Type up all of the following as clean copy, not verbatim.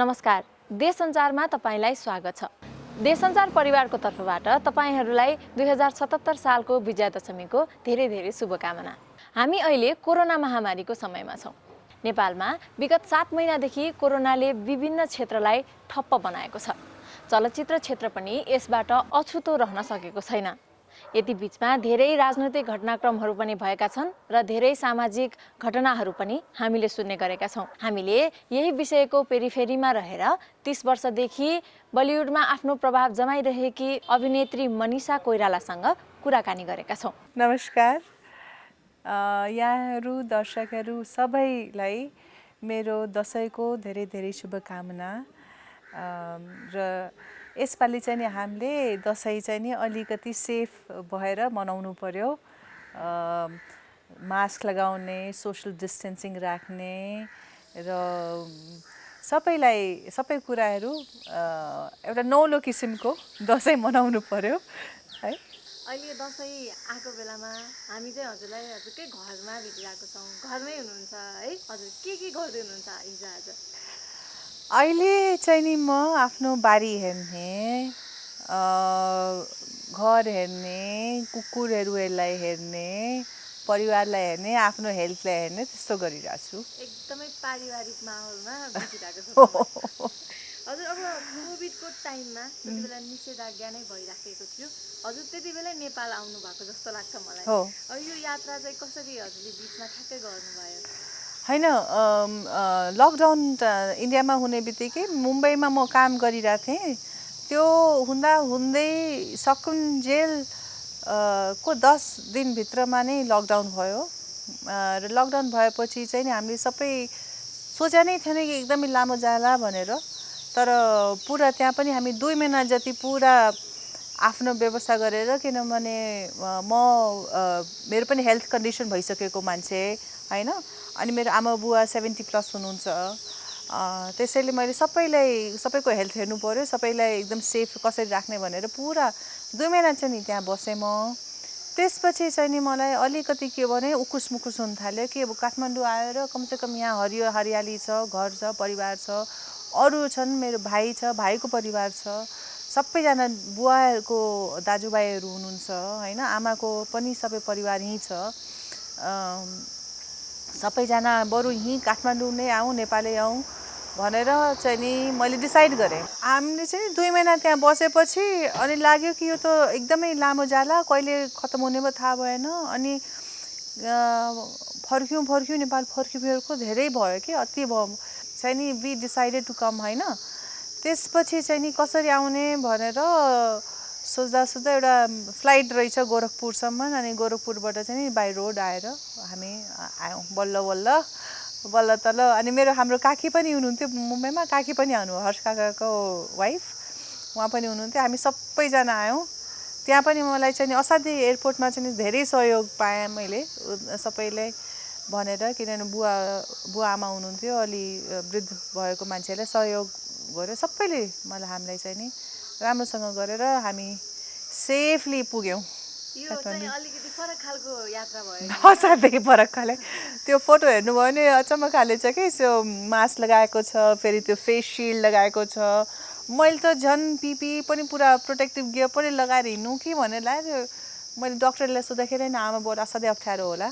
नमस्कार, देश सञ्चारमा तपाईलाई स्वागत छ। देश सञ्चार परिवारको तर्फबाट तपाईहरूलाई 2077 सालको विजयादशमीको धेरै शुभकामना। हामी अहिले कोरोना महामारीको समयमा छौँ। नेपालमा विगत 7 महिनादेखि कोरोनाले विभिन्न क्षेत्रलाई ठप्प बनाएको छ। चलचित्र क्षेत्र पनि यसबाट अछुतो रहन सकेको छैन। यति बीचमा धेरै राजनैतिक घटनाक्रमहरू पनि भएका छन् र धेरै सामाजिक घटनाहरू पनि हामीले सुन्ने गरेका छौँ। हामीले यही विषयको पेरिफेरीमा रहेर 30 वर्षदेखि बलिउडमा आफ्नो प्रभाव जमाइरहेकी अभिनेत्री मनिषा कोइरालासँग कुराकानी गरेका छौँ। नमस्कार, यहाँहरू दर्शकहरू सबैलाई मेरो दशैंको धेरै शुभकामना। र यसपालि चाहिँ नि हामीले दशैं चाहिँ नि अलिकति सेफ भएर मनाउनु पर्यो। मास्क लगाउने, सोशल डिस्टेन्सिङ राख्ने र सबै कुराहरू एउटा नौलो किसिमको दशैं मनाउनु पर्यो है। अहिले दशैं आएको बेलामा हामी चाहिँ हजुरलाई हजुरकै घरमा भेटिरहेको छौँ। घरमै हुनुहुन्छ है? हजुर के गर्दै हुनुहुन्छ हिजो आज? अहिले चाहिँ नि म आफ्नो बारी हेर्ने, घर हेर्ने, कुकुरहरूलाई हेर्ने, परिवारलाई हेर्ने, आफ्नो हेल्थलाई हेर्ने त्यस्तो गरिरहेको छु। एकदमै पारिवारिक माहौलमा बितिरहेको छ। हजुर अब कोभिडको टाइममा त्यति बेला निषेधाज्ञा नै भइराखेको थियो। हजुर त्यति बेलै नेपाल आउनु भएको जस्तो लाग्छ मलाई। अब यो यात्रा चाहिँ कसरी हजुरले बिचमा ठ्याक्कै गर्नुभयो? हैन, लकडाउन इन्डियामा हुने बित्तिकै मुम्बईमा म काम गरिरहेको थिएँ। त्यो हुँदै सकुन्जेल को 10 दिनभित्रमा नै लकडाउन भयो। र लकडाउन भएपछि चाहिँ नि हामीले सबै सोचे नै थिएन कि एकदमै लामो जाला भनेर। तर पुरा त्यहाँ पनि हामी 2 महिना जति पुरा आफ्नो व्यवस्था गरेर, किनभने मेरो पनि हेल्थ कन्डिसन भइसकेको मान्छे हैन, अनि मेरो आमा बुवा 70+ हुनुहुन्छ। त्यसैले मैले सबैको हेल्थ हेर्नु पर्यो, सबैलाई एकदम सेफ कसरी राख्ने भनेर पुरा 2 महिना चाहिँ नि त्यहाँ बसेँ म। त्यसपछि चाहिँ नि मलाई अलिकति के भने उकुस मुकुस हुन थाल्यो कि अब काठमाडौँ आएर कमसेकम यहाँ हरियाली छ, घर छ, परिवार छ, अरू छन्, मेरो भाइ छ, भाइको परिवार छ, सबैजना बुवाहरूको दाजुभाइहरू हुनुहुन्छ हैन, आमाको पनि सबै परिवार यहीँ छ। सबैजना बरु यहीँ काठमाडौँ नै आउँ, नेपालै आउँ भनेर चाहिँ नि मैले डिसाइड गरेँ। हामीले चाहिँ 2 महिना त्यहाँ बसेपछि अनि लाग्यो कि यो त एकदमै लामो जाला, कहिले खत्तम हुने भयो थाहा भएन। अनि फर्क्यौँ नेपाल फर्किएको धेरै भयो कि अति भयो चाहिँ नि। वी डिसाइडेड टु कम हैन। त्यसपछि चाहिँ नि कसरी आउने भनेर सोच्दा एउटा फ्लाइट रहेछ गोरखपुरसम्म। अनि गोरखपुरबाट चाहिँ नि बाई रोड आएर हामी आयौँ बल्ल तल। अनि हाम्रो काकी पनि हुनुहुन्थ्यो मुम्बईमा, काकी पनि आउनुभयो, हर्ष काकाको वाइफ, उहाँ पनि हुनुहुन्थ्यो। हामी सबैजना आयौँ। त्यहाँ पनि मलाई चाहिँ नि असाध्यै एयरपोर्टमा चाहिँ नि धेरै सहयोग पाएँ मैले सबैले भनेर, किनभने बुवा आमा हुनुहुन्थ्यो, अलि वृद्ध भएको मान्छेलाई सहयोग गर्यो सबैले। हामीलाई चाहिँ नि राम्रोसँग गरेर हामी सेफली पुग्यौँ। यो चाहिँ अलिकति फरक खालको यात्रा भयो। असाध्यै फरक खाले। त्यो फोटो हेर्नुभयो भने अचम्म खाले छ कि, त्यो मास्क लगाएको छ, फेरि त्यो फेस सिल्ड लगाएको छ। मैले त झन् पिपी पनि पुरा प्रोटेक्टिभ गियर पनि लगाएर हिँड्नु कि भनेर लाग्यो। मैले डक्टरलाई सोद्धाखेरि नि आमा बुवा असाध्यै अप्ठ्यारो होला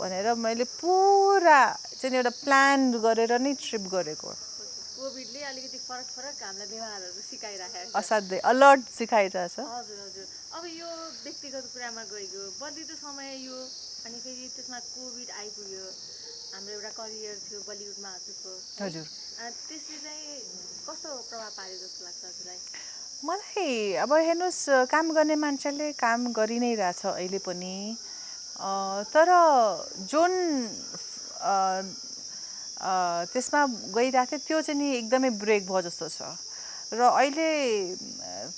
भनेर मैले पुरा चाहिँ एउटा प्लान गरेर नै ट्रिप गरेको। कोभिडले अलिकति फरक हामीलाई व्यवहारहरू सिकाइराखेको छ। असाध्यै अलर्ट सिकाइरहेछ। हजुर। अब यो व्यक्तिगत कुरामा गइगयो, बदलिँदो समय यो, अनि फेरि त्यसमा कोभिड आइपुग्यो। हाम्रो एउटा करियर थियो बलिउडमा हजुरको। हजुर। त्यसले चाहिँ कस्तो प्रभाव पार्यो जस्तो लाग्छ हजुरलाई? मलाई अब हेर्नुहोस्, काम गर्ने मान्छेले काम गरि नै रहेछ अहिले पनि। तर जुन त्यसमा गइरहेको थियो त्यो चाहिँ नि एकदमै ब्रेक भयो जस्तो छ। र अहिले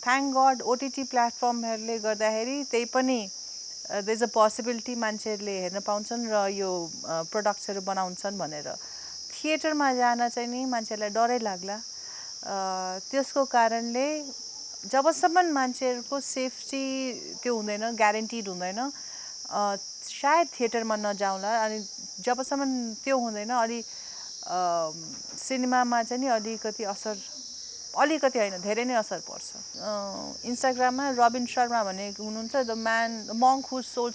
थ्याङ्क गड ओटिटी प्लेटफर्महरूले गर्दाखेरि त्यही पनि देयर इज अ पोसिबिलिटी मान्छेहरूले हेर्न पाउँछन् र यो प्रोडक्ट्सहरू बनाउँछन् भनेर। थिएटरमा जान चाहिँ नि मान्छेलाई डरै लाग्ला। त्यसको कारणले जबसम्म मान्छेहरूको सेफ्टी त्यो हुँदैन, ग्यारेन्टिड हुँदैन, सायद थिएटरमा नजाउँला। अनि जबसम्म त्यो हुँदैन, अलि सिनेमामा चाहिँ नि अलिकति होइन धेरै नै असर पर्छ। इन्स्टाग्राममा रबिन शर्मा भन्ने हुनुहुन्छ, द मङ्क हु सोल्ड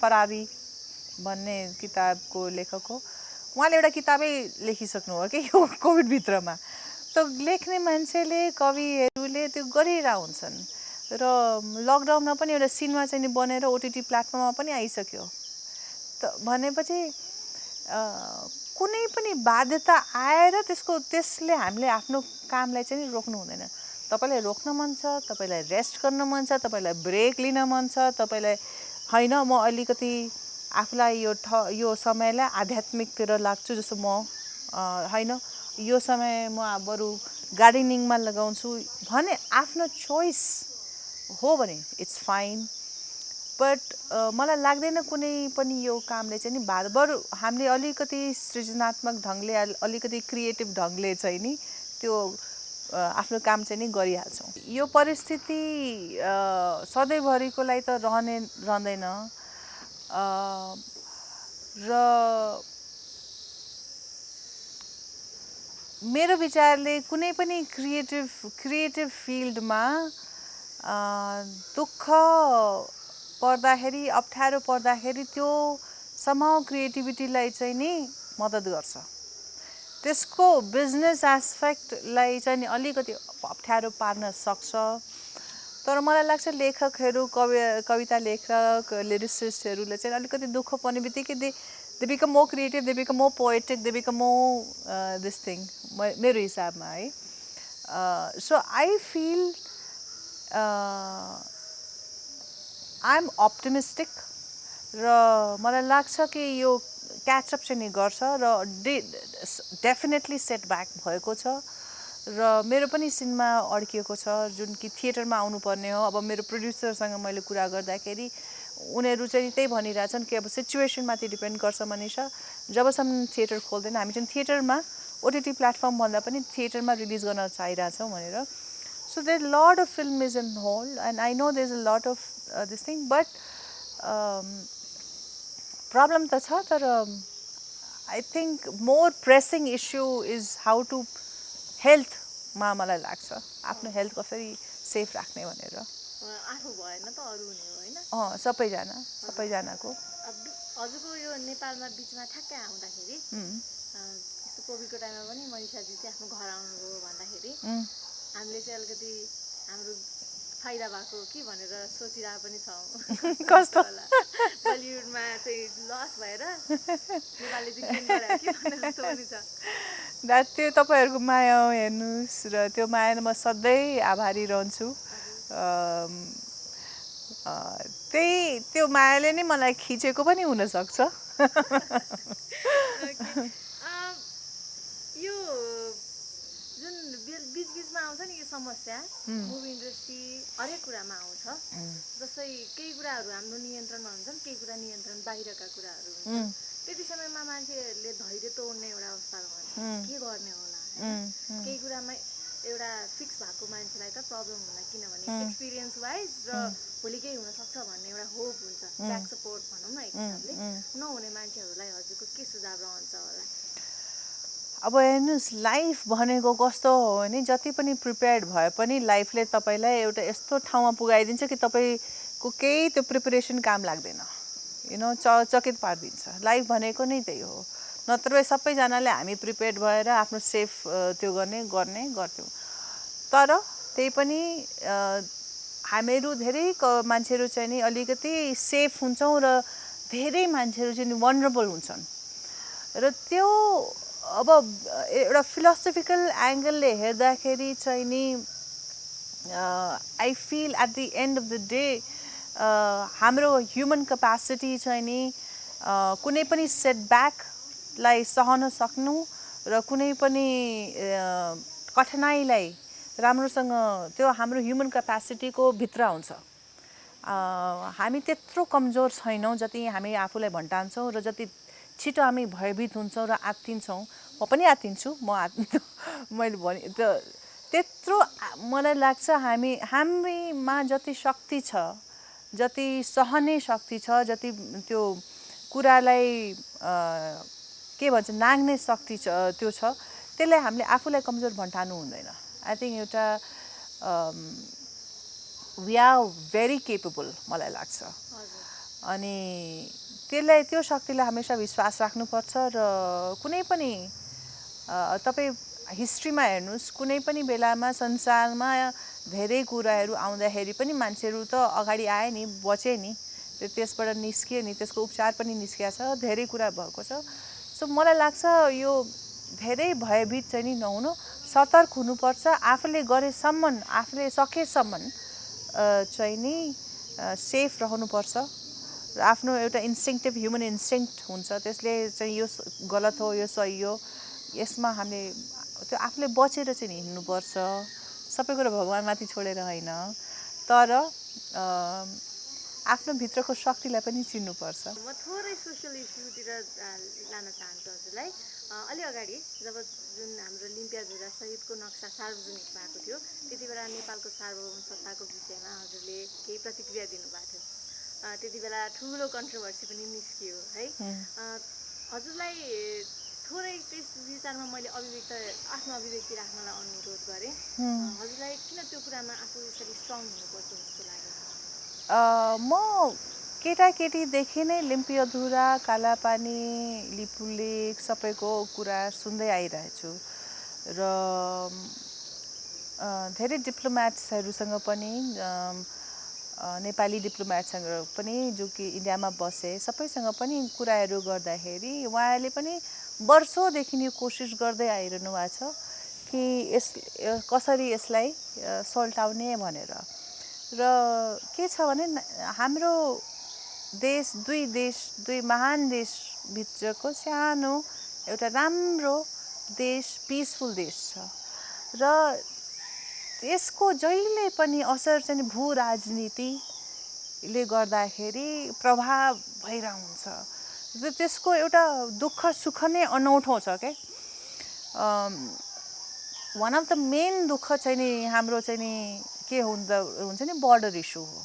फरारी भन्ने किताबको लेखक हो। उहाँले एउटा किताबै लेखिसक्नु हो कि यो कोभिडभित्रमा। त लेख्ने मान्छेले, कविहरूले त्यो गरिरहेको हुन्छन् र लकडाउनमा पनि एउटा सिनेमा चाहिँ नि बनेर ओटिटी प्लेटफर्ममा पनि आइसक्यो। त भनेपछि कुनै पनि बाध्यता आएर त्यसले हामीले आफ्नो कामलाई चाहिँ नि रोक्नु हुँदैन। तपाईँलाई रोक्न मन छ, तपाईँलाई रेस्ट गर्न मन छ, तपाईँलाई ब्रेक लिन मन छ, तपाईँलाई होइन म अलिकति आफूलाई यो समयलाई आध्यात्मिकतिर लाग्छु, जस्तो म होइन यो समय म बरु गार्डनिङमा लगाउँछु भने आफ्नो चोइस हो भने इट्स फाइन। बट मलाई लाग्दैन कुनै पनि यो कामले चाहिँ नि बरु हामीले अलिकति सृजनात्मक ढङ्गले, अलिकति क्रिएटिभ ढङ्गले चाहिँ नि त्यो आफ्नो काम चाहिँ नि गरिहाल्छौँ। यो परिस्थिति सधैँभरिको लागि त रहँदैन र मेरो विचारले कुनै पनि क्रिएटिभ फिल्डमा दुःख पर्दाखेरि, अप्ठ्यारो पर्दाखेरि त्यो समाउ क्रिएटिभिटीलाई चाहिँ नि मद्दत गर्छ। त्यसको बिजनेस एस्पेक्टलाई चाहिँ नि अलिकति अप्ठ्यारो पार्न सक्छ। तर मलाई लाग्छ लेखकहरू, कविता लेखक, लिरिसिस्टहरूले चाहिँ अलिकति दुःख पर्ने बित्तिकै they become more creative, they become more poetic, they become more this thing, मेरो हिसाबमा है। So I feel I am optimistic र मलाई लाग्छ कि यो क्याचअप चाहिँ नि गर्छ र डेफिनेटली सेटब्याक भएको छ र मेरो पनि सिनेमा अड्किएको छ जुन कि थिएटरमा आउनुपर्ने हो। अब मेरो प्रोड्युसरसँग मैले कुरा गर्दाखेरि उनीहरू चाहिँ त्यही भनिरहेछन् कि अब सिचुएसनमाथि डिपेन्ड गर्छ मनिषा, जबसम्म थिएटर खोल्दैन हामी चाहिँ थिएटरमा ओटिटी प्लेटफर्म भन्दा पनि थिएटरमा रिलिज गर्न चाहिरहेछौँ भनेर। So there lot of film is in hold and I know there is a lot of this thing, but problem त छ। तर I think more pressing issue is how to हेल्थमा मलाई लाग्छ आफ्नो हेल्थ कसरी सेफ राख्ने भनेर। आफू भएन त अरू हुने हो होइन? सबैजनाको। हजुरको यो नेपालमा बिचमा ठ्याक्कै आउँदाखेरि यस्तो कोभिडको टाइममा पनि मनिषाजी चाहिँ आफ्नो घर आउनुभयो भन्दाखेरि हामीले चाहिँ अलिकति हाम्रो फाइदा भएको कि भनेर सोचिरहेको पनि छौँ। कस्तो बलिउडमा चाहिँ लस भएर नेपालले चाहिँ गेन गरायो कि भनेर जस्तो पनि छ। त्यो तपाईँहरूको माया हो हेर्नुहोस्, र त्यो मायामा म सधैँ आभारी रहन्छु। त्यो मायाले नै मलाई खिचेको पनि हुनसक्छ। यो जुन बिचबिचमा आउँछ नि यो समस्या, मुभी इन्डस्ट्री हरेक कुरामा आउँछ। जस्तै केही कुराहरू हाम्रो नियन्त्रणमा हुन्छन्, केही कुरा नियन्त्रण बाहिरका कुराहरू हुन्छन्। त्यति समयमा मान्छेहरूले धैर्य तोड्ने एउटा अवस्थामा हुन्छ, के गर्ने होला। केही कुरामा एउटा फिक्स भएको मान्छेलाई त प्रब्लम हुँदैन, किनभने एक्सपिरियन्स वाइज र भोलि केही हुनसक्छ भन्ने एउटा होप हुन्छ, ब्याक सपोर्ट भनौँ न एक हिसाबले। नहुने मान्छेहरूलाई हजुरको के सुझाव रहन्छ होला? अब हेर्नुहोस्, लाइफ भनेको कस्तो हो भने जति पनि प्रिपेयर्ड भए पनि लाइफले तपाईँलाई एउटा यस्तो ठाउँमा पुगाइदिन्छ कि तपाईँको केही त्यो प्रिपरेसन काम लाग्दैन, चकित पारिदिन्छ। लाइफ भनेको नै त्यही हो। नत्र सबैजनाले हामी प्रिपेयर्ड भएर आफ्नो सेफ त्यो गर्ने गर्थ्यौँ। तर त्यही पनि हामीहरू धेरै मान्छेहरू चाहिँ नि अलिकति सेफ हुन्छौँ र धेरै मान्छेहरू चाहिँ नि वनरेबल हुन्छन्। र त्यो अब एउटा फिलोसफिकल एङ्गलले हेर्दाखेरि चाहिँ नि I feel at the end of the day हाम्रो ह्युमन क्यापासिटी चाहिँ नि कुनै पनि सेटब्याकलाई सहन सक्नु र कुनै पनि कठिनाइलाई राम्रोसँग, त्यो हाम्रो ह्युमन क्यापासिटीको भित्र हुन्छ। हामी त्यत्रो कमजोर छैनौँ जति हामी आफूलाई भन्टान्छौँ र जति छिटो हामी भयभीत हुन्छौँ र आत्तिन्छौँ। म पनि आत्तिन्छु, मैले भने त्यत्रो मलाई लाग्छ हामीमा जति शक्ति छ, जति सहने शक्ति छ, जति त्यो कुरालाई के भन्छ नाग्ने शक्ति त्यो छ, त्यसलाई हामीले आफूलाई कमजोर भन्ठानु हुँदैन। आई थिङ्क एउटा वी आर भेरी केपेबल मलाई लाग्छ। अनि त्यसलाई त्यो शक्तिलाई हमेसा विश्वास राख्नुपर्छ र कुनै पनि तपाईँ हिस्ट्रीमा हेर्नुहोस्, कुनै पनि बेलामा संसारमा धेरै कुराहरू आउँदाखेरि पनि मान्छेहरू त अगाडि आए नि, बचे नि, त्यसबाट निस्किए नि, त्यसको उपचार पनि निस्किया छ, धेरै कुरा भएको छ। सो मलाई लाग्छ यो धेरै भयभीत चाहिँ नि नहुनु, सतर्क हुनुपर्छ, आफूले गरेसम्म, आफूले सकेसम्म चाहिँ नि सेफ रहनुपर्छ र आफ्नो एउटा इन्स्टिङ्क्टिभ ह्युमन इन्स्टिङ्क्ट हुन्छ, त्यसले चाहिँ यो गलत हो यो सही हो, यसमा हामीले त्यो आफूले बचेर चाहिँ हिँड्नुपर्छ। सबै कुरा भगवान्माथि छोडेर होइन, तर आफ्नो भित्रको शक्तिलाई पनि चिन्नुपर्छ। म थोरै सोसियल इस्युतिर लान चाहन्छु हजुरलाई। अलि अगाडि जब जुन हाम्रो लिम्पियाधुरा सहितको नक्सा सार्वजनिक भएको थियो, त्यति बेला नेपालको सार्वभौम सत्ताको विषयमा हजुरले केही प्रतिक्रिया दिनुभएको थियो। त्यति बेला ठुलो कन्ट्रोभर्सी पनि निस्कियो है। हजुरलाई थोरै त्यस विचारमा मैले आफ्नो अभिव्यक्ति राख्नलाई अनुरोध गरेँ। हजुरलाई किन त्यो कुरामा आफू यसरी स्ट्रङ हुनुपर्छ जस्तो लाग्यो? म केटाकेटीदेखि नै लिम्पियाधुरा, कालापानी, लिपुलेक सबैको कुरा सुन्दै आइरहेछु र धेरै डिप्लोमेट्सहरूसँग पनि, नेपाली डिप्लोमेटसँग पनि जो कि इन्डियामा बसे, सबैसँग पनि कुराहरू गर्दाखेरि उहाँहरूले पनि वर्षौँदेखि यो कोसिस गर्दै आइरहनु भएको छ कि कसरी यसलाई सल्टाउने भनेर। र के छ भने हाम्रो दुई महान देश भित्रको सानो एउटा राम्रो देश, पिसफुल देश छ र यसको जहिले पनि असर चाहिँ भू राजनीतिले गर्दाखेरि प्रभाव भइरहन्छ। त्यसको एउटा दुःख सुख नै अनौठो छ के। वान अफ द मेन दुःख चाहिँ नि हाम्रो चाहिँ नि के हुन्छ नि, बर्डर इस्यु हो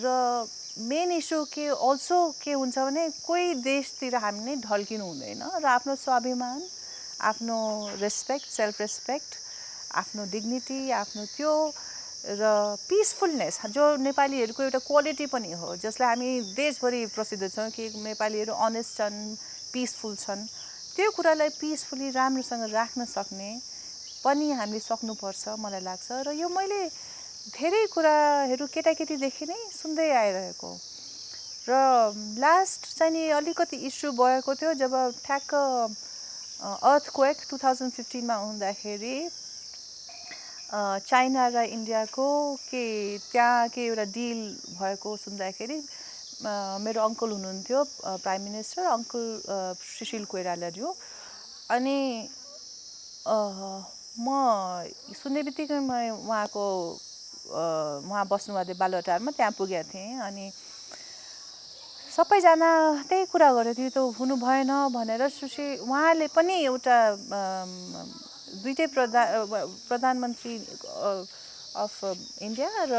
र मेन इस्यु के अल्सो के हुन्छ भने कोही देशतिर हामी नै ढल्किनु हुँदैन र आफ्नो स्वाभिमान, आफ्नो रेस्पेक्ट, सेल्फ रेस्पेक्ट, आफ्नो डिग्निटी, आफ्नो त्यो र पिसफुलनेस जो नेपालीहरूको एउटा क्वालिटी पनि हो, जसलाई हामी देशभरि प्रसिद्ध छौँ कि नेपालीहरू अनेस्ट छन्, पिसफुल छन्, त्यो कुरालाई पिसफुली राम्रोसँग राख्न सक्ने पनि हामीले सक्नुपर्छ मलाई लाग्छ। र यो मैले धेरै कुराहरू केटाकेटीदेखि नै सुन्दै आइरहेको र लास्ट चाहिँ नि अलिकति इस्यु भएको थियो जब ठ्याक्क अर्थक्वेक 2015मा हुँदाखेरि चाइना र इन्डियाको त्यहाँ एउटा डिल भएको सुन्दाखेरि मेरो अङ्कल हुनुहुन्थ्यो प्राइम मिनिस्टर, अङ्कल सुशील कोइरालाज्यू, अनि म सुन्ने बित्तिकै उहाँ बस्नुभएको थियो बालुवाटारमा, त्यहाँ पुगेको थिएँ अनि सबैजना त्यही कुरा गरेको थियो, त्यो हुनु भएन भनेर। उहाँले पनि एउटा दुईटै प्रधानमन्त्री अफ इन्डिया र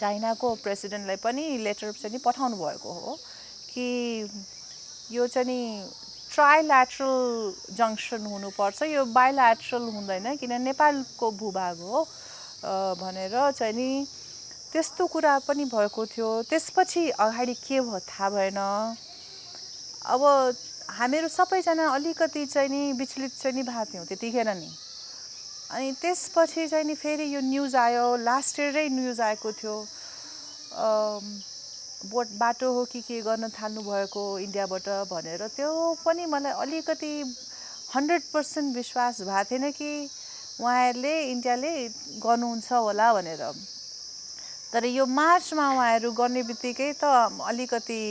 चाइनाको प्रेसिडेन्टलाई पनि लेटर चाहिँ नि पठाउनु भएको हो कि यो चाहिँ नि ट्राइल्याटरल जङ्सन हुनुपर्छ, यो बाइल्याटरल हुँदैन किन नेपालको भूभाग हो भनेर चाहिँ नि त्यस्तो कुरा पनि भएको थियो। त्यसपछि अगाडि के भयो थाहा भएन। अब हामीहरू सबैजना अलिकति चाहिँ नि विचलित चाहिँ नि भएको थियौँ त्यतिखेर नि। अनि त्यसपछि चाहिँ नि फेरि यो न्युज आयो, लास्ट इयरै न्युज आएको थियो, बाटो हो कि के गर्न थाल्नु भएको इन्डियाबाट भनेर। त्यो पनि मलाई अलिकति 100% विश्वास भएको थिएन कि उहाँहरूले इन्डियाले गर्नुहुन्छ होला भनेर। तर यो मार्चमा उहाँहरू गर्ने बित्तिकै त अलिकति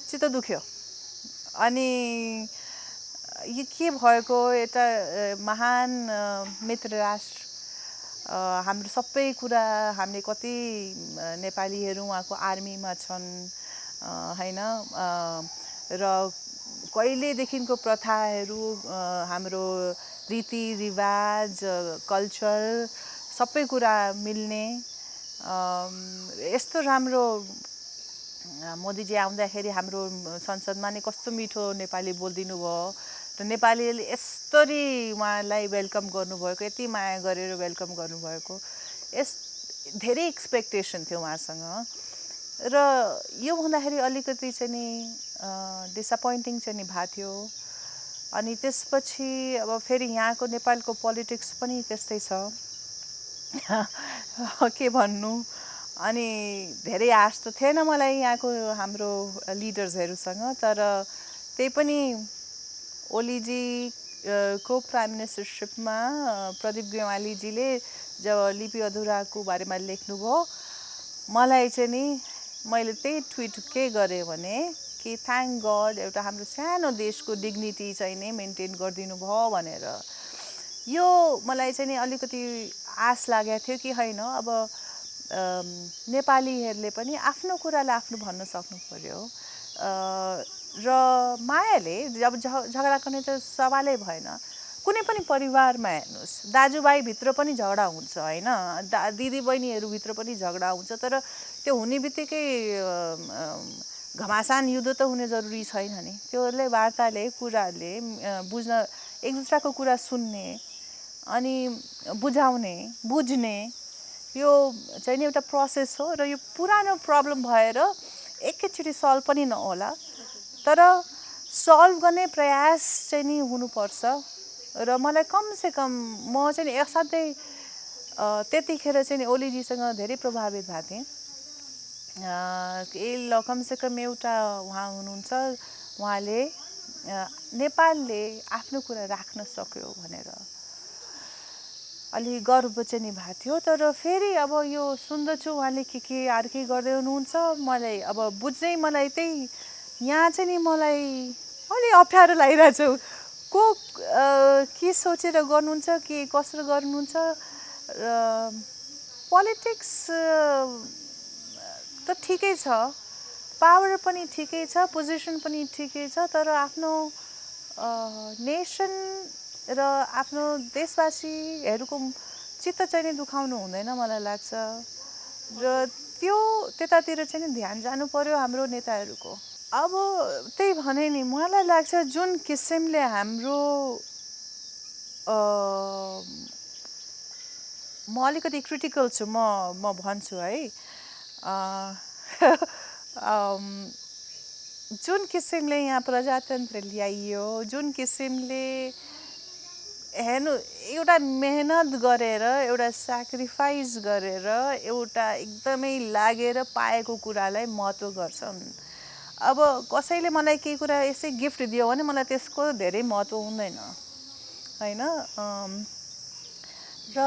चित्त दुख्यो। अनि यो के भएको, यता महान मित्र राष्ट्र, हाम्रो सबै कुरा, हामीले कति नेपालीहरू उहाँको आर्मीमा छन् हैन, र कहिलेदेखिको प्रथाहरू, हाम्रो रीतिरिवाज, कल्चर सबै कुरा मिल्ने यस्तो राम्रो मोदीजी आउँदाखेरि हाम्रो संसदमा नि कस्तो मिठो नेपाली बोलिदिनु भयो र नेपालीले यस्तरी उहाँलाई वेलकम गर्नुभएको, यति माया गरेर वेलकम गर्नुभएको, धेरै एक्सपेक्टेसन थियो उहाँसँग। र यो हुँदाखेरि अलिकति चाहिँ नि डिसअपोइन्टिङ चाहिँ नि भएको थियो। अनि त्यसपछि अब फेरि यहाँको नेपालको पोलिटिक्स पनि त्यस्तै छ, के भन्नु। अनि धेरै आश त थिएन मलाई यहाँको हाम्रो लिडर्सहरूसँग, तर त्यही पनि ओलीजी को प्राइम मिनिस्टरसिपमा प्रदीप गेवालीजीले जब लिपि अधुराको बारेमा लेख्नुभयो, मलाई चाहिँ नि मैले त्यही ट्विट के गरेँ भने कि थ्याङ्क गड एउटा हाम्रो सानो देशको डिग्निटी चाहिँ नै मेन्टेन गरिदिनु भयो भनेर। यो मलाई चाहिँ नि अलिकति आश लागेको थियो कि होइन, अब नेपालीहरूले पनि आफ्नो कुरालाई आफ्नो भन्न सक्नु पर्यो। र मायाले जब झगडा गर्ने त सवालै भएन। कुनै पनि परिवारमा हेर्नुहोस्, दाजुभाइभित्र पनि झगडा हुन्छ होइन, दिदी बहिनीहरूभित्र पनि झगडा हुन्छ, तर त्यो हुने बित्तिकै घमासान युद्ध त हुने जरुरी छैन नि। त्योले वार्ताले कुराहरूले बुझ्न, एक दुसराको कुरा सुन्ने अनि बुझाउने बुझ्ने, यो चाहिँ नि एउटा प्रोसेस हो। र यो पुरानो प्रब्लम भएर एकैचोटि सल्भ पनि नहोला, तर सल्भ गर्ने प्रयास चाहिँ नि हुनुपर्छ। र मलाई कमसेकम म चाहिँ नि असाध्यै त्यतिखेर चाहिँ नि ओलीजीसँग धेरै प्रभावित भएको थिएँ। ल कमसेकम एउटा उहाँ हुनुहुन्छ, उहाँले नेपालले आफ्नो कुरा राख्न सक्यो भनेर अलि गर्व चाहिँ नि भएको थियो। तर फेरि अब यो सुन्दछु उहाँले के अर्कै गर्दै हुनुहुन्छ, मलाई अब बुझ्नै, मलाई त्यही यहाँ चाहिँ नि मलाई अलि अप्ठ्यारो लागिरहेछ। को के सोचेर गर्नुहुन्छ, के कसरी गर्नुहुन्छ। पोलिटिक्स त ठिकै छ, पावर पनि ठिकै छ, पोजिसन पनि ठिकै छ, तर आफ्नो नेसन र आफ्नो देशवासीहरूको चित्त चाहिँ नि दुखाउनु हुँदैन मलाई लाग्छ। र त्यतातिर चाहिँ नि ध्यान जानु पर्यो हाम्रो नेताहरूको। अब त्यही भने नि मलाई लाग्छ जुन किसिमले हाम्रो म अलिकति क्रिटिकल छु, म भन्छु है, जुन किसिमले यहाँ प्रजातन्त्र ल्याइयो, जुन किसिमले हेर्नु एउटा मेहनत गरेर, एउटा सेक्रिफाइस गरेर, एउटा एकदमै लागेर पाएको कुरालाई महत्त्व गर्छन्। अब कसैले मलाई केही कुरा यसै गिफ्ट दियो भने मलाई त्यसको धेरै महत्त्व हुँदैन होइन। र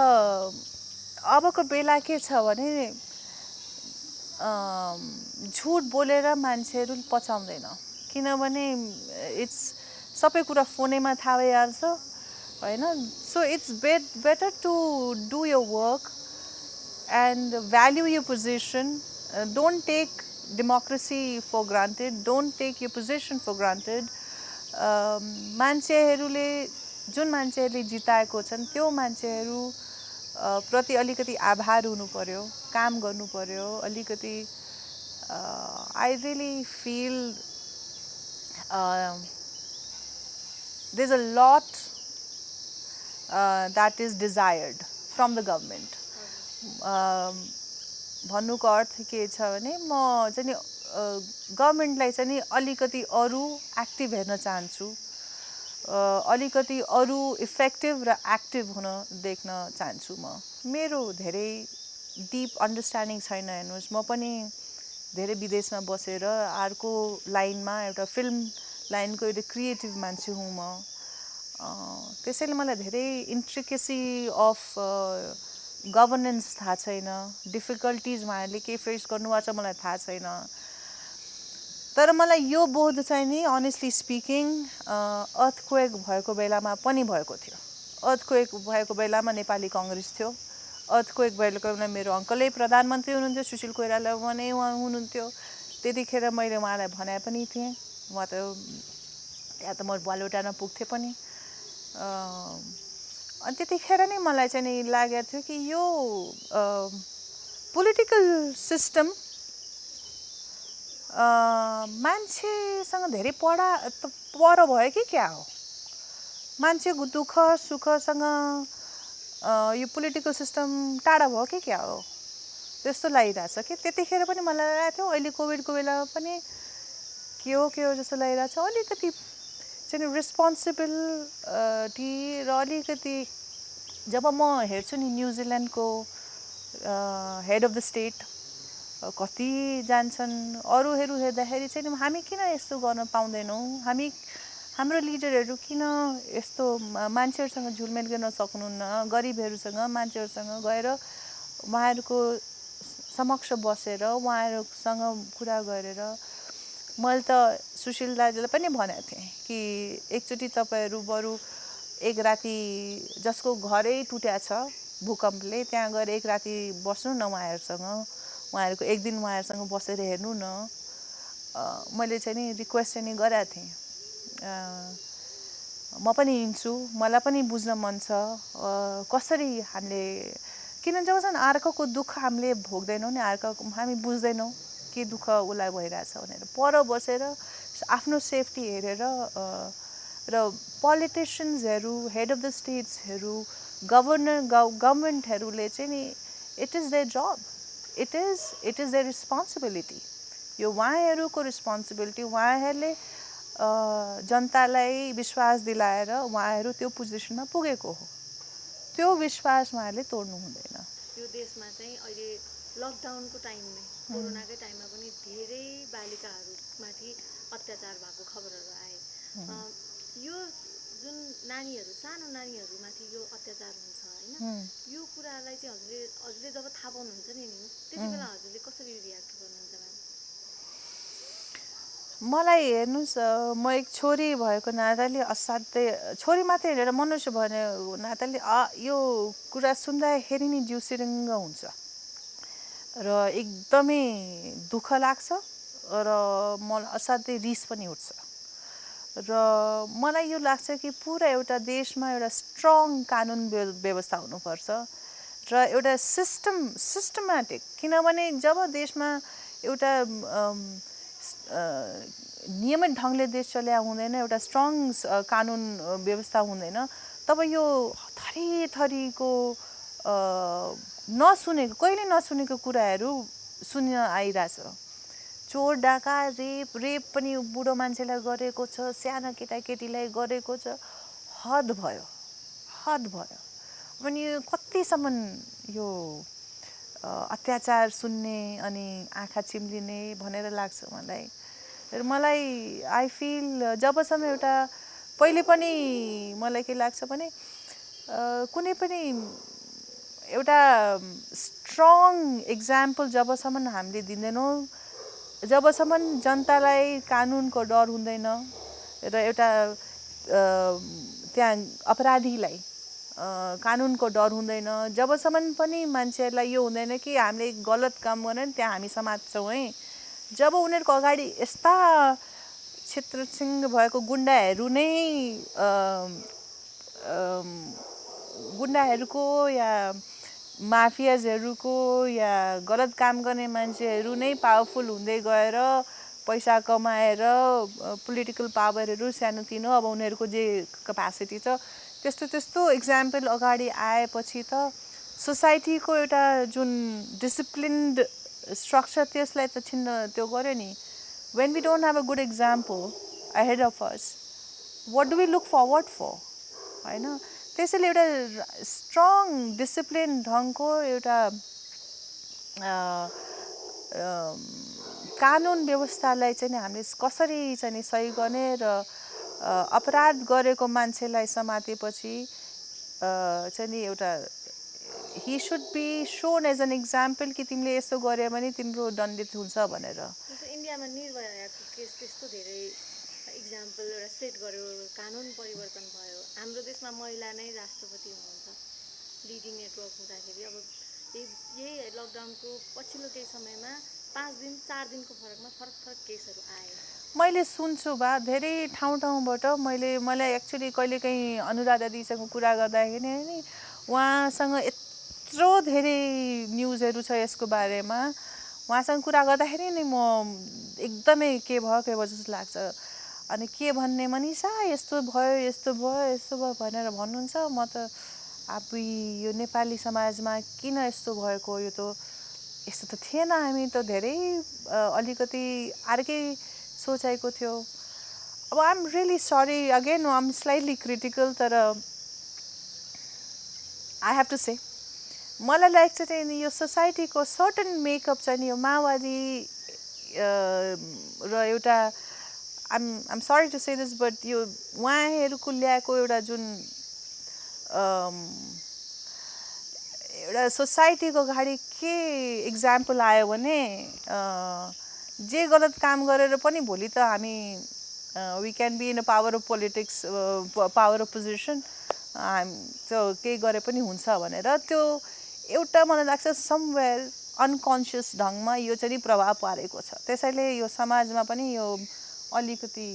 अबको बेला के छ भने झुट बोलेर मान्छेहरू पचाउँदैन, किनभने सबै कुरा फोनैमा थाहा भइहाल्छ होइन। So it's better to do your work and value your position. Don't take democracy for granted, don't take your position for granted. मान्छेहरूले, जुन मान्छेहरूले जिताएको छन् त्यो मान्छेहरू प्रति अलिकति आभार हुनु पर्यो, काम गर्नु पर्यो अलिकति। I really feel there is a lot that is desired from the government. भन्नुको अर्थ के छ भने म चाहिँ नि गभर्मेन्टलाई चाहिँ नि अलिकति अरू एक्टिभ हेर्न चाहन्छु, अलिकति अरू इफेक्टिभ र एक्टिभ हुन देख्न चाहन्छु। मेरो धेरै डिप अन्डरस्ट्यान्डिङ छैन। हेर्नुहोस्, म पनि धेरै विदेशमा बसेर अर्को लाइनमा, एउटा फिल्म लाइनको एउटा क्रिएटिभ मान्छे हुँ म। त्यसैले मलाई धेरै इन्ट्रिकेसी अफ गभर्नेन्स थाहा छैन, डिफिकल्टिज उहाँहरूले के फेस गर्नुभएको छ मलाई थाहा छैन। तर मलाई यो बोध चाहिँ नि अनेस्टली स्पिकिङ अर्थक्वेक भएको बेलामा पनि भएको थियो। अर्थक्वेक भएको बेलामा नेपाली कङ्ग्रेस थियो, अर्थक्वेक भएको बेलामा मेरो अङ्कलै प्रधानमन्त्री हुनुहुन्थ्यो, सुशील कोइराला भने उहाँ हुनुहुन्थ्यो। त्यतिखेर मैले उहाँलाई भने पनि थिएँ, उहाँ त त्यहाँ त म बालुटामा पुग्थेँ पनि। अनि त्यतिखेर नै मलाई चाहिँ नि लागेको थियो कि यो पोलिटिकल सिस्टम मान्छेसँग धेरै पर भयो कि क्या हो? मान्छेको दुःख सुखसँग यो पोलिटिकल सिस्टम टाढा भयो कि क्या हो त्यस्तो लागिरहेछ कि त्यतिखेर पनि मलाई लागेको थियो अहिले कोभिडको बेलामा पनि के हो जस्तो लागिरहेछ अलिकति चाहिँ रेस्पोन्सिबिलिटी र अलिकति जब म हेर्छु नि न्युजिल्यान्डको हेड अफ द स्टेट कति जान्छन् अरूहरू हेर्दाखेरि चाहिँ हामी किन यस्तो गर्न पाउँदैनौँ हाम्रो लिडरहरू किन यस्तो मान्छेहरूसँग झुलमेल गर्न सक्नुहुन्न गरिबहरूसँग मान्छेहरूसँग गएर उहाँहरूको समक्ष बसेर उहाँहरूसँग कुरा गरेर मैले त सुशील दाजुलाई पनि भनेको थिएँ कि एकचोटि तपाईँहरू बरु एक राति जसको घरै टुट्या छ भूकम्पले त्यहाँ गएर एक राति बस्नु न उहाँहरूको एक दिन उहाँहरूसँग बसेर हेर्नु न मैले चाहिँ नि रिक्वेस्ट चाहिँ नि गरेको थिएँ म पनि हिँड्छु मलाई पनि बुझ्न मन छ कसरी हामीले किन जबसम्म अर्कोको दुःख हामीले भोग्दैनौँ नि अर्कोको हामी बुझ्दैनौँ के दुःख उसलाई भइरहेछ भनेर पर बसेर आफ्नो सेफ्टी हेरेर र पोलिटिसियन्सहरू हेड अफ द स्टेट्सहरू गभर्मेन्टहरूले चाहिँ नि इट इज देयर जब इट इज देयर रिस्पोन्सिबिलिटी यो उहाँहरूको रिस्पोन्सिबिलिटी उहाँहरूले जनतालाई विश्वास दिलाएर उहाँहरू त्यो पोजिसनमा पुगेको हो त्यो विश्वास उहाँहरूले तोड्नु हुँदैन यो देशमा चाहिँ अहिले लकडाउनको टाइममा कोरोनाकै टाइममा पनि धेरै बालिकाहरूमाथि अत्याचार भएको खबरहरू आए यो जुन नानीहरू सानो नानीहरूमाथि यो अत्याचार हुन्छ होइन यो कुरालाई चाहिँ हजुरले जब थाहा पाउनुहुन्छ नि त्यति बेला हजुरले कसरी रियाक्ट गर्नुहुन्छ म्याम मलाई हेर्नुहोस् म एक छोरी भएको नाताले असाध्यै छोरी मात्रै हेरेर मनुष्य भने नाताले यो कुरा सुन्दाखेरि नि जिउ सिरिङ्ग हुन्छ र एकदमै दुःख लाग्छ र मलाई असाध्यै रिस पनि उठ्छ र मलाई यो लाग्छ कि पुरा एउटा देशमा एउटा स्ट्रङ कानुन व्यवस्था हुनुपर्छ र एउटा सिस्टमेटिक किनभने जब देशमा एउटा नियमित ढङ्गले देश चल्या हुँदैन एउटा स्ट्रङ कानुन व्यवस्था हुँदैन तब यो थरीको नसुनेको कहिले नसुनेको कुराहरू सुन्न आइरहेछ चोर डाका रेप पनि बुढो मान्छेलाई गरेको छ सानो केटाकेटीलाई गरेको छ हद भयो अनि कतिसम्म यो अत्याचार सुन्ने अनि आँखा चिम्लिने भनेर लाग्छ मलाई आई फिल जबसम्म एउटा पहिले पनि मलाई के लाग्छ भने कुनै पनि एउटा स्ट्रङ इक्जाम्पल जबसम्म हामीले दिँदैनौँ जबसम्म जनतालाई कानुनको डर हुँदैन र एउटा त्यहाँ अपराधीलाई कानुनको डर हुँदैन जबसम्म पनि मान्छेहरूलाई यो हुँदैन कि हामीले गलत काम गर्यो भने त्यहाँ हामी समात्छौँ है जब उनीहरूको अगाडि यस्ता क्षेत्रसिंह भएको गुन्डाहरू नै गुन्डाहरूको या माफियाजहरूको या गलत काम गर्ने मान्छेहरू नै पावरफुल हुँदै गएर पैसा कमाएर पोलिटिकल पावरहरू सानोतिनो अब उनीहरूको जे क्यापासिटी छ त्यस्तो इक्जाम्पल अगाडि आएपछि त सोसाइटीको एउटा जुन डिसिप्लिन्ड स्ट्रक्चर त्यसलाई त छिन्न त्यो गर्यो नि when we don't have a good example ahead of us what do we look forward for हैन त्यसैले एउटा स्ट्रङ डिसिप्लिन ढङ्गको एउटा कानुन व्यवस्थालाई चाहिँ हामीले कसरी चाहिँ सही गर्ने र अपराध गरेको मान्छेलाई समातेपछि चाहिँ नि एउटा he should be shown as an example कि तिमीले यस्तो गर्यो भने तिम्रो दण्डित हुन्छ भनेर इन्डियामा निर्भयाको केस त्यस्तो धेरै इक्जाम्पल एउटा सेट गर्यो कानुन परिवर्तन भयो हाम्रो देशमा महिला नै राष्ट्रपति हुनुहुन्छ लिडिङ नेटवर्क हुँदाखेरि अब यही लकडाउनको पछिल्लो केही समयमा 5 दिन 4 दिनको फरकमा फरक केसहरू आए मैले सुन्छु बा धेरै ठाउँबाट मलाई एक्चुअली कहिलेकाहीँ अनुराधा दिदीसँग कुरा गर्दाखेरि नि उहाँसँग यत्रो धेरै न्युजहरू छ यसको बारेमा उहाँसँग कुरा गर्दाखेरि नै म एकदमै के भयो जस्तो लाग्छ अनि के भन्ने मनिषा यस्तो भयो भनेर भन्नुहुन्छ म त आफै यो नेपाली समाजमा किन यस्तो भएको यो त यस्तो त थिएन हामी त धेरै अलिकति अर्कै सोचाइको थियो अब I am really sorry again I am slightly critical तर आई हेभ टु से मलाई लाग्छ चाहिँ नि यो सोसाइटीको सर्टन मेकअप चाहिँ नि यो माओवादी र एउटा I'm sorry to say this but यो उहाँहरूको ल्याएको एउटा जुन एउटा सोसाइटीको अगाडि के इक्जाम्पल आयो भने जे गलत काम गरेर पनि भोलि त हामी we can be in a power of politics power of position त्यो केही गरे पनि हुन्छ भनेर त्यो एउटा मलाई लाग्छ समवेयर अनकन्सियस ढङ्गमा यो चाहिँ प्रभाव पारेको छ त्यसैले यो समाजमा पनि यो अलिकति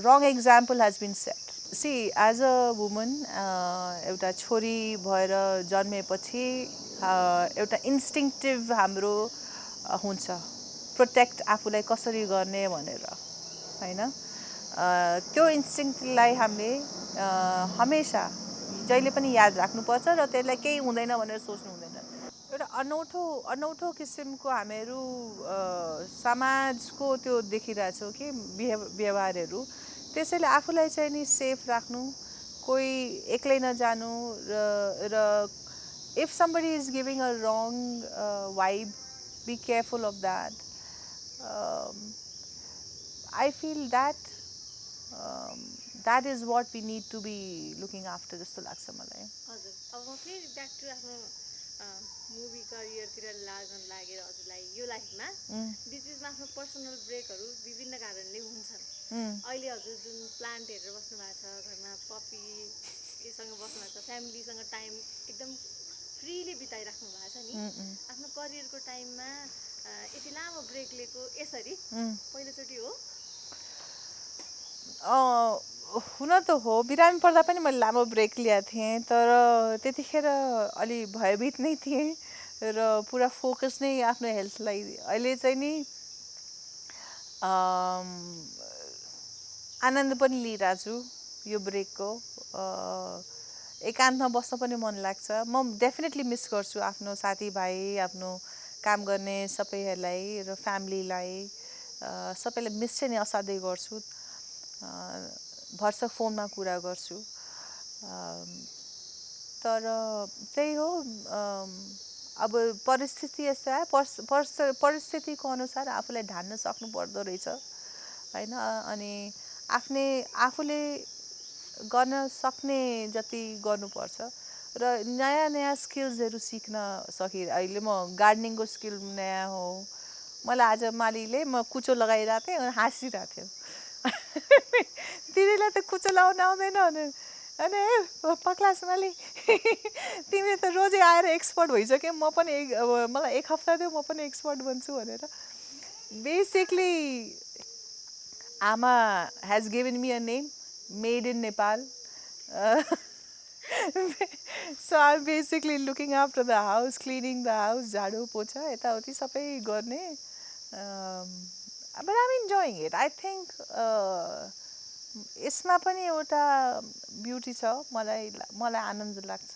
रङ example has been set see as a woman एउटा छोरी भएर जन्मेपछि एउटा इन्स्टिङ्क्टिभ हाम्रो हुन्छ प्रोटेक्ट आफूलाई कसरी गर्ने भनेर हैन त्यो इन्स्टिङ्क्टलाई हामीले हमेसा जहिले पनि याद राख्नुपर्छ र त्यसलाई केही हुँदैन भनेर सोच्नु हुँदैन एउटा अनौठो किसिमको हामीहरू समाजको त्यो देखिरहेछौँ कि व्यवहारहरू त्यसैले आफूलाई चाहिँ नि सेफ राख्नु कोही एक्लै नजानु र if somebody is giving a wrong vibe be careful of that I feel that is what we need to be looking after जस्तो लाग्छ मलाई हजुर अब म फेरि ब्याक टु आफ्नो मुभी करियरतिर लागेर हजुरलाई यो लाइफमा बिचमा आफ्नो पर्सनल ब्रेकहरू विभिन्न कारणले हुन्छन् अहिले हजुर जुन प्लान्ट हेरेर बस्नु भएको छ घरमा पपीसँग बस्नु भएको छ फ्यामिलीसँग टाइम एकदम फ्रीली बिताइराख्नु भएको छ नि आफ्नो करियरको टाइममा यति लामो ब्रेक लिएको यसरी पहिलोचोटि हो हुन त हो बिरामी पर्दा पनि मैले लामो ब्रेक लिएको थिएँ तर त्यतिखेर अलि भयभीत नै थिएँ र पुरा फोकस नै आफ्नो हेल्थलाई अहिले चाहिँ नि आनन्द पनि लिइरहेको छु यो ब्रेकको एकान्तमा बस्न पनि मन लाग्छ म डेफिनेटली मिस गर्छु आफ्नो साथीभाइ आफ्नो काम गर्ने सबैहरूलाई र फ्यामिलीलाई सबैलाई मिस चाहिँ नि असाध्यै गर्छु भर्सक फोनमा कुरा गर्छु तर त्यही हो अब परिस्थिति यस्तो आयो परिस्थितिको अनुसार आफूलाई ढान्न सक्नु पर्दो रहेछ हैन अनि आफूले गर्न सक्ने जति गर्नुपर्छ र नयाँ स्किल्सहरू सिक्न अहिले म गार्डनिङको स्किल नयाँ हो मलाई आज मालीले म कुचो लगाइरहेको थिएँ अनि हाँसिरहेको थियो दिदीलाई त कुचो लगाउन आउँदैन अनि पक्लास माली तिमीले त रोजै आएर एक्सपर्ट भइसक्यो म पनि मलाई एक हप्ता दियो म पनि एक्सपर्ट बन्छु भनेर बेसिकली आमा has given me a name made in Nepal so I'm basically looking after the house, cleaning the house, झाडु पोछा यताउति सबै गर्ने but I'm enjoying it. I think यसमा पनि एउटा ब्युटी छ मलाई आनन्द लाग्छ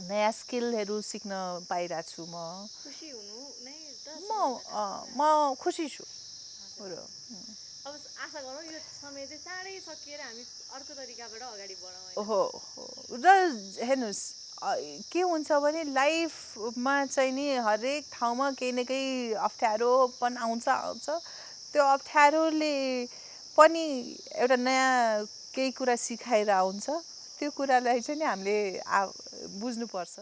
नयाँ स्किलहरू सिक्न पाइरहेको छु म खुसी हुनु नै म खुसी छु अब आशा गरौँ यो समय चाहिँ चाँडै सकिएर हामी अर्को तरिकाबाट अगाडि बढौँ हो र हेर्नुहोस् के हुन्छ भने लाइफमा चाहिँ नि हरेक ठाउँमा केही न केही अप्ठ्यारोपन आउँछ त्यो अप्ठ्यारोले पनि एउटा नयाँ केही कुरा सिकाएर आउँछ त्यो कुरालाई चाहिँ नि हामीले बुझ्नुपर्छ